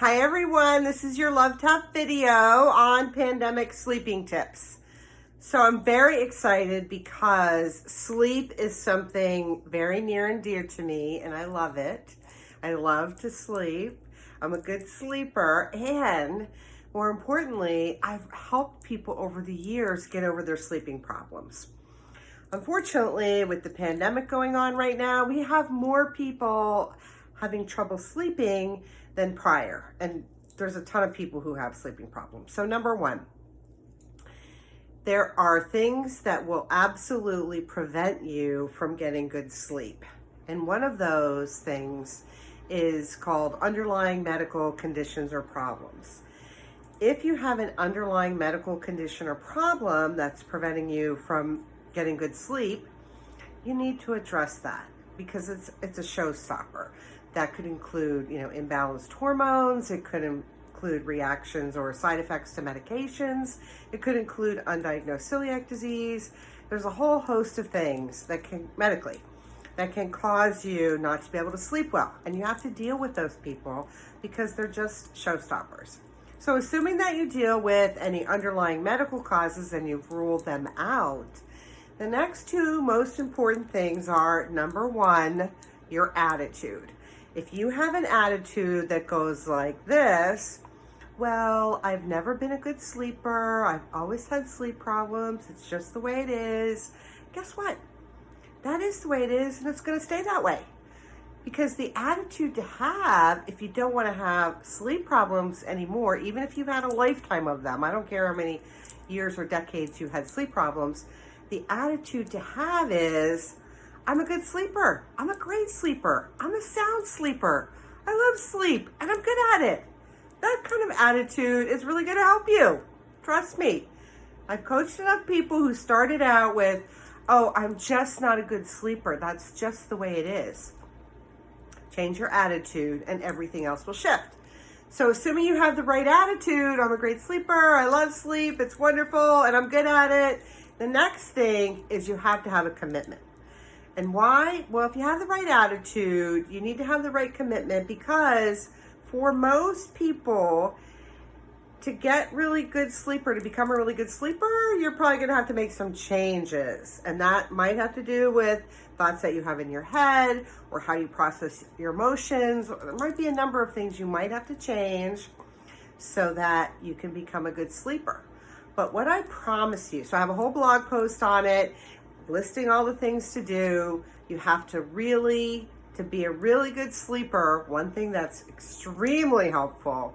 Hi everyone, this is your Love Tough video on pandemic sleeping tips. So I'm very excited because sleep is something very near and dear to me and I love it. I love to sleep. I'm a good sleeper, and more importantly, I've helped people over the years get over their sleeping problems. Unfortunately, with the pandemic going on right now, we have more people having trouble sleeping than prior. And there's a ton of people who have sleeping problems. So number one, there are things that will absolutely prevent you from getting good sleep. And one of those things is called underlying medical conditions or problems. If you have an underlying medical condition or problem that's preventing you from getting good sleep, you need to address that because it's a showstopper. That could include, imbalanced hormones. It could include reactions or side effects to medications. It could include undiagnosed celiac disease. There's a whole host of things that can cause you not to be able to sleep well. And you have to deal with those people because they're just showstoppers. So assuming that you deal with any underlying medical causes and you've ruled them out, the next two most important things are, number one, your attitude. If you have an attitude that goes like this, well, I've never been a good sleeper. I've always had sleep problems. It's just the way it is. Guess what? That is the way it is, and it's going to stay that way. Because the attitude to have, if you don't want to have sleep problems anymore, even if you've had a lifetime of them, I don't care how many years or decades you've had sleep problems, the attitude to have is, I'm a good sleeper. I'm a great sleeper. I'm a sound sleeper. I love sleep and I'm good at it. That kind of attitude is really going to help you. Trust me. I've coached enough people who started out with, oh, I'm just not a good sleeper. That's just the way it is. Change your attitude and everything else will shift. So assuming you have the right attitude, I'm a great sleeper, I love sleep, it's wonderful, and I'm good at it. The next thing is you have to have a commitment. And why? Well, if you have the right attitude, you need to have the right commitment because for most people, to get really good sleeper, to become a really good sleeper, you're probably going to have to make some changes. And that might have to do with thoughts that you have in your head or how you process your emotions. There might be a number of things you might have to change so that you can become a good sleeper. But what I promise you, so I have a whole blog post on it, listing all the things to do. You have to really, to be a really good sleeper, one thing that's extremely helpful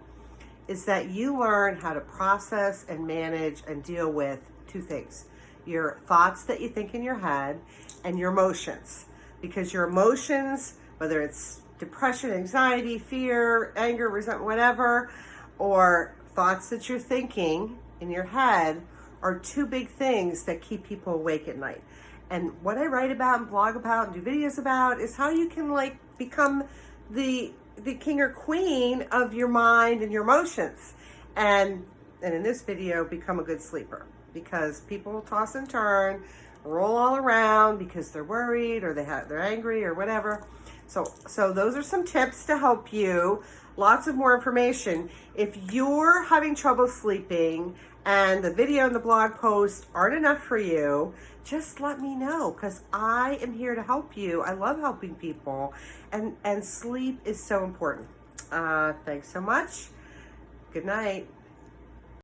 is that you learn how to process and manage and deal with two things. Your thoughts that you think in your head and your emotions. Because your emotions, whether it's depression, anxiety, fear, anger, resentment, whatever, or thoughts that you're thinking in your head are two big things that keep people awake at night. And what I write about and blog about and do videos about is how you can become the king or queen of your mind and your emotions. And in this video, become a good sleeper. Because people toss and turn, roll all around because they're worried or they're angry or whatever. So those are some tips to help you. Lots of more information. If you're having trouble sleeping and the video and the blog post aren't enough for you, just let me know because I am here to help you. I love helping people and sleep is so important. Thanks so much. Good night.